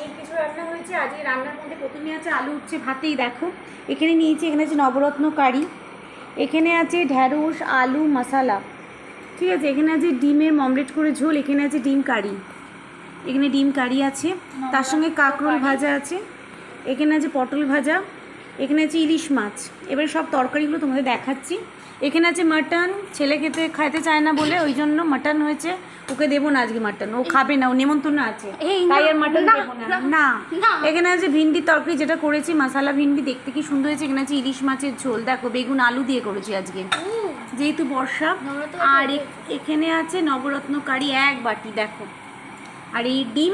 অনেক কিছু রান্না হয়েছে। আজকে রান্নার মধ্যে প্রথমে আছে আলু উচ্ছে ভাতেই দেখো, এখানে নিয়েছি, এখানে আছে নবরত্ন কারি, এখানে আছে ঢ্যাঁড়স আলু মশালা, ঠিক আছে, এখানে আছে ডিমের মমলেট করে ঝোল, এখানে আছে ডিম কারি, এখানে ডিম কারি আছে, তার সঙ্গে কাঁকরোল ভাজা আছে, এখানে আছে পটল ভাজা, এখানে আছে ইলিশ মাছ। এবারে সব তরকারিগুলো তোমাদের দেখাচ্ছি। এখানে আছে মাটন, ছেলে খাইতে চায় না বলে ওই জন্য মাটন হয়েছে, ওকে দেবো না আজকে মাটন, ও খাবে না, ও নেমন্তন্ন আছে তাই আর মাটন দেবো না। না, এখানে আছে ভিন্ডি তরকারি যেটা করেছি মশালা ভিন্ডি, দেখতে কি সুন্দর হয়েছে। এখানে আছে ইলিশ মাছের ঝোল, দেখো বেগুন আলু দিয়ে করেছি আজকে যেহেতু বর্ষা। আর এখানে আছে নবরত্ন কারি এক বাটি দেখো, আর এই ডিম।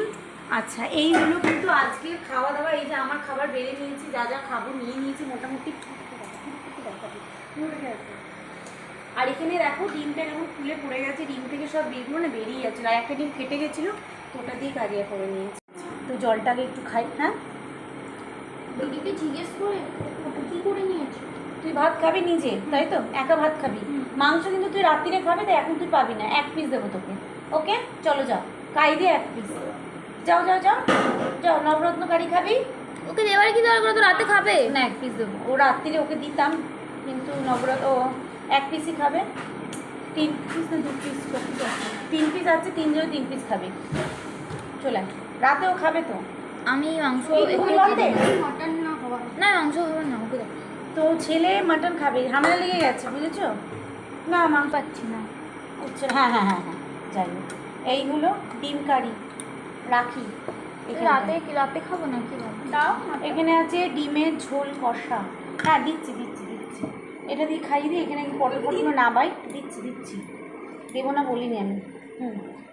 আচ্ছা, এই হলো কিন্তু আজকের খাওয়া দাওয়া। এই যে আমার খাবার বেড়ে নিয়েছি, যা যা খাবো নিয়ে নিয়েছি মোটামুটি। আর এখানে দেখো ডিমটা কেমন ফুলে পড়ে গেছে, ডিম থেকে সব বেগুলো না বেরিয়ে যাচ্ছে, আর একটা ডিম ফেটে গেছিলো তো ওটা দিয়ে কারিয়া করে নিয়েছি। তো জলটাকে একটু খাই। হ্যাঁ, দিদিকে জিজ্ঞেস করে কী করে নিয়েছো? তুই ভাত খাবি নিজে, তাই তো? একা ভাত খাবি, মাংস কিন্তু তুই রাত্রিরে খাবে, তাই এখন তুই পাবি না, এক পিস দেবো তোকে। ওকে চলো যাও, কাই দিয়ে এক পিস, যাও যাও যাও যাও। নবরত্ন কারি খাবি? ওকে দেওয়ার কি দরকার, তো রাতে খাবে না, এক পিস দেবো, ও রাত্রিরে ওকে দিতাম, কিন্তু নবরত্ন ও এক পিসই খাবে। 3 পিস না 2 পিস? 3 পিস আছে, 3 জন 3 পিস খাবে। চলে রাতে ও খাবে তো। আমি মাংস মাটন না খাওয়া না, মাংস খাবে না, ওকে দাও। তো ছেলে মাটন খাবে, ঝামেলা লেগে গেছে, বুঝেছো? না মাংস পাচ্ছি না। আচ্ছা, হ্যাঁ হ্যাঁ হ্যাঁ হ্যাঁ, যাই হোক, এইগুলো ডিম কারি রাখি। রাতে খাবো না কি দাও, এখানে আছে ডিমের ঝোল কষা। হ্যাঁ দিচ্ছি দিচ্ছি দিচ্ছি, এটা দিয়ে খাইয়ে দিই। এখানে পটল পটল না বাই, দিচ্ছি দিচ্ছি, দেবো না বলিনি আমি।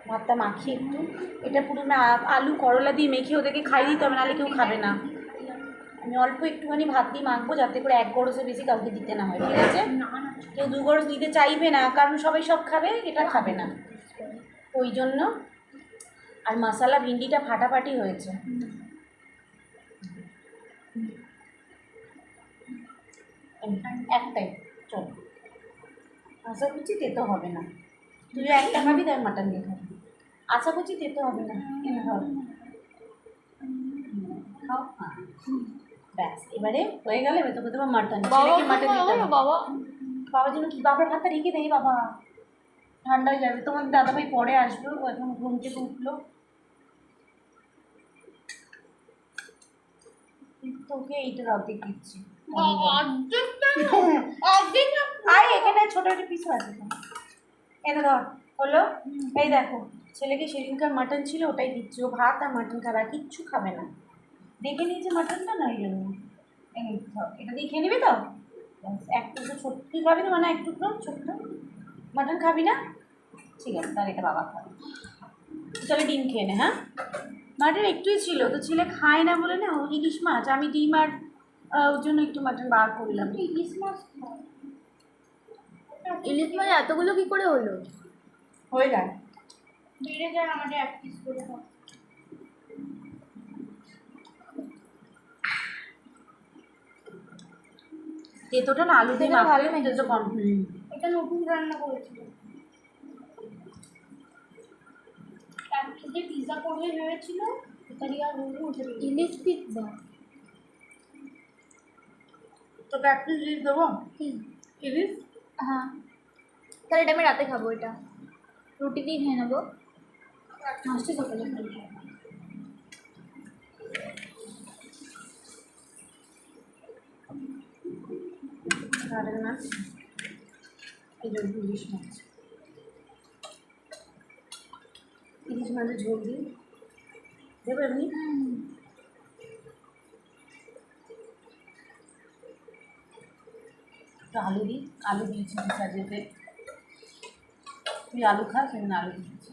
ভাতটা মাখিয়ে একটু, এটা পুরো না আলু করলা দিয়ে মেখে ওদেরকে খাইয়ে দিতে হবে, নাহলে কেউ খাবে না। আমি অল্প একটুখানি ভাত দিয়ে মাখবো, যাতে করে 1 গরসের বেশি কাউকে দিতে না হয়, ঠিক আছে? কেউ 2 গরস দিতে চাইবে না, কারণ সবাই সব খাবে, এটা খাবে না, ওই জন্য। আর মশালা ভিন্ডিটা ফাটাফাটি হয়েছে। একটাই চল, আশা করছি তেতো হবে না। তুই একটা খাবি, তাই মাটন দিয়ে খাবি, আশা করছি তেতো হবে না। এনে ধর, খাও। হ্যাঁ ব্যাস, এবারে হয়ে গেলে তোকে তোমার মাটন, ছেলেকে মাটন দিতে হবে। বাবা বাবার জন্য কি? বাবার ভাতটা রেখে দেই বাবা, ঠান্ডা হয়ে যাবে। তোমার দাদাভাই পরে আসবে, ও এখন ঘুম থেকে উঠলো, তোকে এইটার অর্ধেক দিচ্ছি। আয়, এখানে ছোট একটা পিসও আছে, এটা ধর, হলো। এই দেখো, ছেলেকে সেদিনকার মাটন ছিল, ওটাই দিচ্ছি, ও ভাত আর মাটন খাবে, আর কিচ্ছু খাবে না। দেখে নিয়েছে মাটনটা, না ওই জন্য। এটা দিয়ে খেয়ে নিবি তো? এক টুকরো ছোট্ট, তুই খাবি তো মানে এক টুকরো ছোট্ট মাটন খাবি না? ঠিক আছে, তাহলে এটা বাবা খাবে। চলে ডিম খেয়ে নে। হ্যাঁ, মাটন একটুই ছিল তো, ছেলে খায় না বলে না, ও ইলিশ মাছ, আমি ডিম আর ওর জন্য একটু মাটন বার করলাম। ইলিশ মাছ এতগুলো কি করে হলো? হয়ে যায়, বেড়ে যায়, আমাদের 1 পিস করে হয়। তেতোটা না আলু দিয়ে ভালো তেতো কম। এটা নতুন রান্না করেছিল, যে পিৎজা করবে ভেবেছিল, এটারই আর ইলিশ পিৎজা তোকে 1 পিস ইলিশ দেবো। ইলিশ? হ্যাঁ, তাহলে এটা আমি রাতে খাবো, এটা রুটি দিয়ে খেয়ে নেবো। আসছে সকালে খাবি। না এই জন্য ইলিশ মাছ, ইলিশ মাছের ঝোল দিই দেবো এমনি। তো আলু দিই, আলু দিয়েছি সাজেতে, তুই আলু খা, সেখানে আলু দিয়েছি।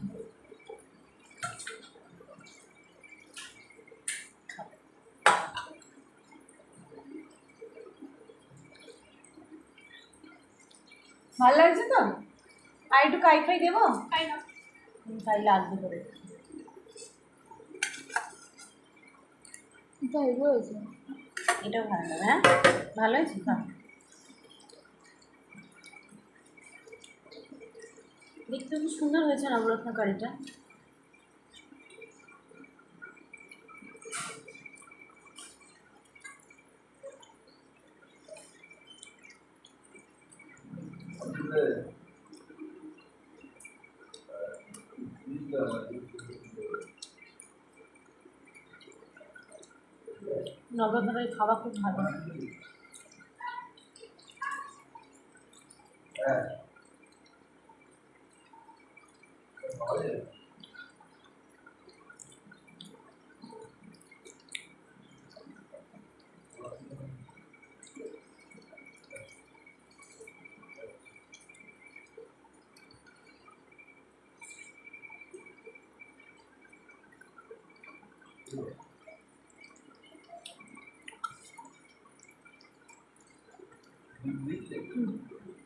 ভালো লাগছে তো? আর একটু কাই ফাই দেবো? তাই লাগবে করে। এটাও ভালো লাগবে। হ্যাঁ ভালো হয়েছে, দেখতে খুব সুন্দর হয়েছে নবরত্ন কারিটা। নবরত্নকারি খাওয়া খুব ভালো।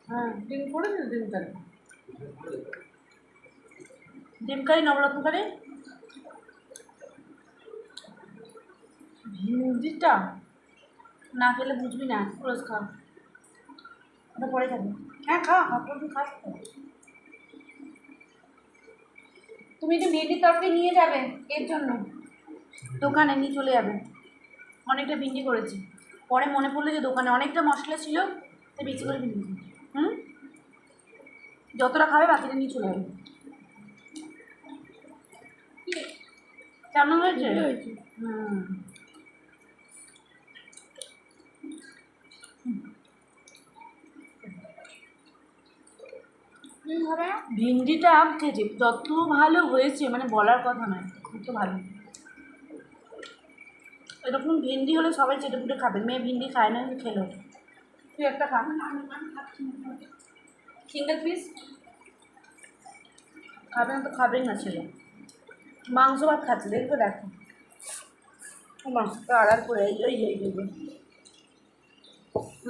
হ্যাঁ, ডিম করেছিল ডিম কারি, ডিম কারি নবরত্নকারি। ভিন্ডিটা না খেলে বুঝবি না, রোজ খাও, ওটা পরে খাবি। হ্যাঁ খা, আপনার তুই খাস তো। তুমি তো ভিন্ডির তরকারি নিয়ে যাবে এর জন্য, দোকানে নিয়ে চলে যাবে। অনেকটা ভিন্ডি করেছি, পরে মনে পড়লো যে দোকানে অনেকটা মশলা ছিল, তাই বেশি করে ভিন্ডি। হুম, যতটা খাবে বাকিটা নিয়ে চলে যাবে। কেমন হয়েছে? হুম, হবে না? ভিন্ডিটা খেয়েছি যত ভালো হয়েছে মানে বলার কথা নয়, কত ভালো। এরকম ভিন্ডি হলে সবাই চেটে পুটে খাবে, মেয়ে ভিন্ডি খায় না, খেলো। তুই একটা খা, সিঙ্গেল পিস খাবে না তো খাবেই না ছেলে। মাংস ভাত খাচ্ছে, দেখবে দেখো মাংসটা আলাদা করে এই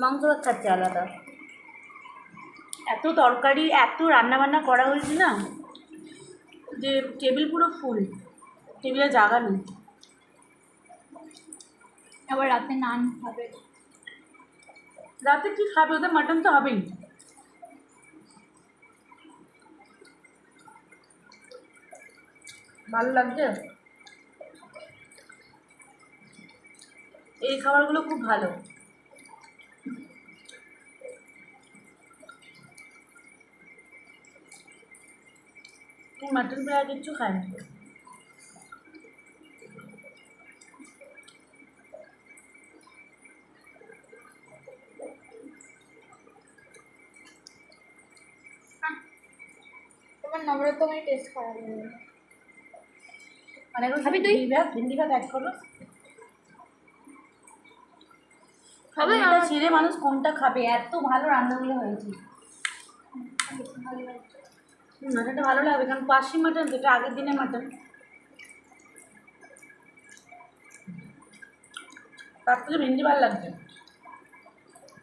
মাংস ভাত খাচ্ছে আলাদা। এত তরকারি এত রান্নাবান্না করা হয়েছে না যে টেবিল পুরো ফুল, টেবিলে জায়গা নেই। আবার রাতে নান খাবে। রাতে কি খাবে, ওদের মাটন তো হবেই। ভালো লাগছে, এই খাবারগুলো খুব ভালো। মাটন ফ্রাই কিচ্ছু খায় না। তোমার নবরত্নকারি টেস্ট খারাপ হয়ে গেল। মানে খাবি তুই? ভিন্ডি ভাত অ্যাড করো। খাবে এটা ছেড়ে মানুষ কোনটা খাবে, এত ভালো রান্নাগুলো হয়েছে। ভালো লাগছে। মাটনটা ভালো লাগবে কারণ পার্সি মাটন, যেটা আগের দিনের মাটন, তার থেকে ভেন্ডি ভালো লাগছে।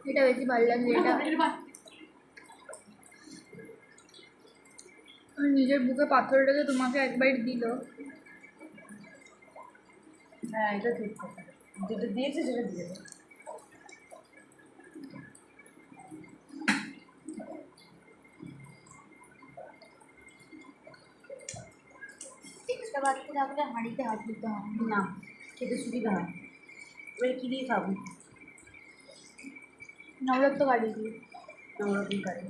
এটা বেশি ভালো লাগছে। এটা নিজের বুকে পাথর রেখে তোমাকে একবার দিল। হ্যাঁ এটা ঠিক কথা, যেটা দিয়েছে সেটা দিয়েছে। এক্সট্রা বাড়তে থাকলে হাঁড়িতে হাত দিতে হবে। না, খেতে সুবিধা হয়। এবার কী দিয়ে খাবো? নবরত্নকারি দিয়ে। নরকম কারি।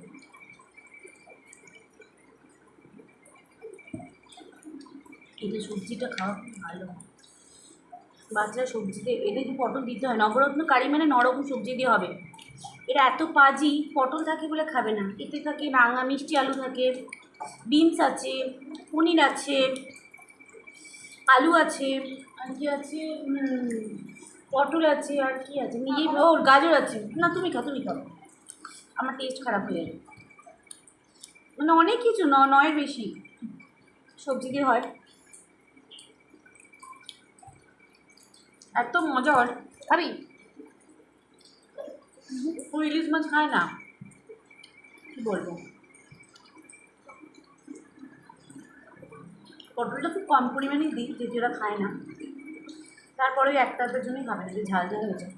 এই যে সবজিটা খাওয়া খুব ভালো, বাচ্চারা সবজিতে এদের যে পটল দিতে হয়, নবরত্ন কারি মানে নরকম সবজি দিয়ে হবে। এরা এত পাজি, পটল থাকে বলে খাবে না, এতে থাকে রাঙা মিষ্টি আলু থাকে, বিনস আছে, পনির আছে, আলু আছে, আর কি আছে, পটল আছে, আর কি আছে নিজেই, ও গাজর আছে। না তুমি খাও, তুমি খাও, আমার টেস্ট খারাপ হয়ে যাবে। মানে অনেক কিছু নয়ের বেশি সবজি দিয়ে হয়, এত মজা হয়। খাবি? ও ইলিশ মাছ খায় না, কী বলবো। পটলটা খুব কম পরিমাণেই দিই, যে যেটা খায় না, তারপরে ওই একটার জন্যই খাবে না, যে ঝাল ঝাল হয়েছে।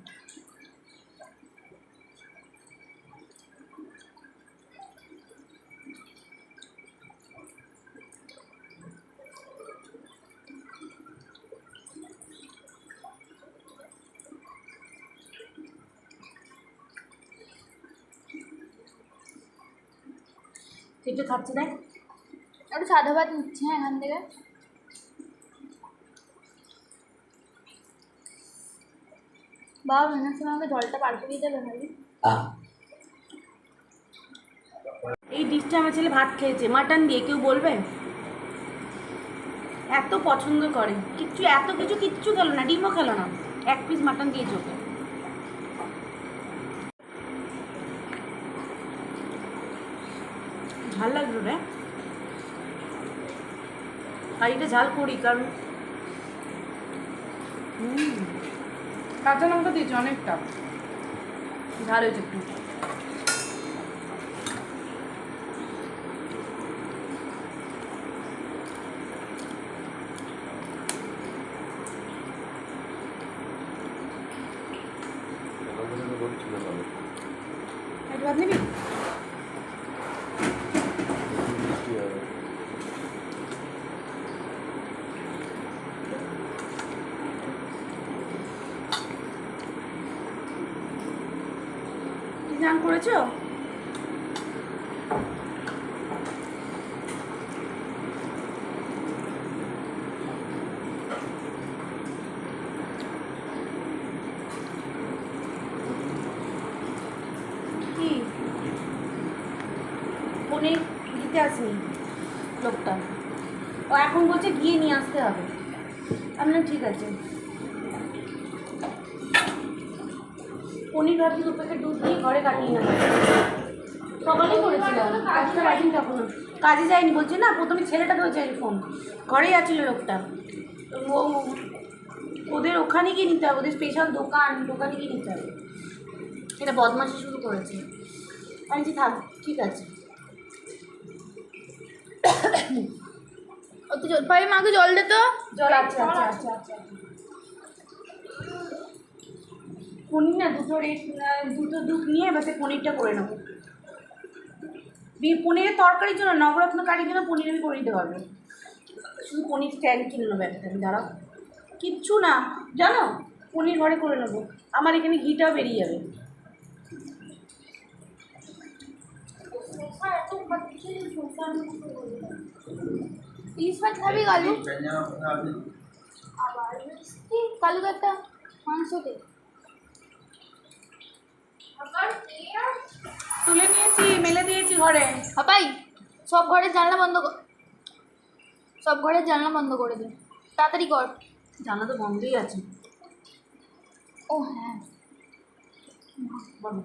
সেটা খাচ্ছে দেখ। একটু সাদা ভাত নিচ্ছি হ্যাঁ এখান থেকে। বাবা রান্নার সময় আমাকে জলটা পার করিয়ে দেবে ভাই। এই ডিশটা আমার ছেলে ভাত খেয়েছে মাটন দিয়ে, কেউ বলবে? এত পছন্দ করে, এত কিচ্ছু খেলো না, ডিমও খেলো না, এক পিস মাটন দিয়েছে ওকে। ঝাল লাগলো রে, কারিটা ঝাল করি কারণ কাঁচা লঙ্কা দিয়েছি অনেকটা। ঝাল হয়েছে একটু। একটু ভাত নিবি? স্নান করেছো? কি ফোনে দিতে আসেনি লোকটা, ও এখন বলছে গিয়ে নিয়ে আসতে হবে। আমি বললাম ঠিক আছে। পনির ভাবছি 2 প্যাকেট দুধ দিয়ে ঘরে কাটিয়ে নেবো। সকালেই করেছিলাম, 5টা বাজেনি তখনও, কাজে যায়নি বলছে না। প্রথমে ছেলেটা ধরেছে ফোন, ঘরেই আছিল লোকটা। ও ওদের ওখানে গিয়ে নিতে হবে, ওদের স্পেশাল দোকানে গিয়ে নিতে হবে। এটা বদমাশি শুরু করেছে। আমি বলছি থাক ঠিক আছে। অত জল পাই, মাকে জল দে তো। জল আছে। পনির না দুটো দুধ নিয়ে এবার পনিরটা করে নেবো। পনিরের তরকারির জন্য, নবরত্ন কারির জন্য পনির আমি করে দিতে পারবো। শুধু পনির স্ট্যান্ড কিনে নেবো একটা, আমি দাঁড়াও। কিচ্ছু না জানো, পনির ঘরে করে নেবো। আমার এখানে ঘিটাও বেরিয়ে যাবে। ইলিশ মাছ খাবি কালু? আবার কালু তো একটা মাংস দে। তুলে নিয়েছি, মেলে দিয়েছি ঘরে। হাপাই সব ঘরের জানলা বন্ধ কর, সব ঘরের জানলা বন্ধ করে দে, তাড়াতাড়ি কর। জানা তো বন্ধই আছে। ও হ্যাঁ বলো।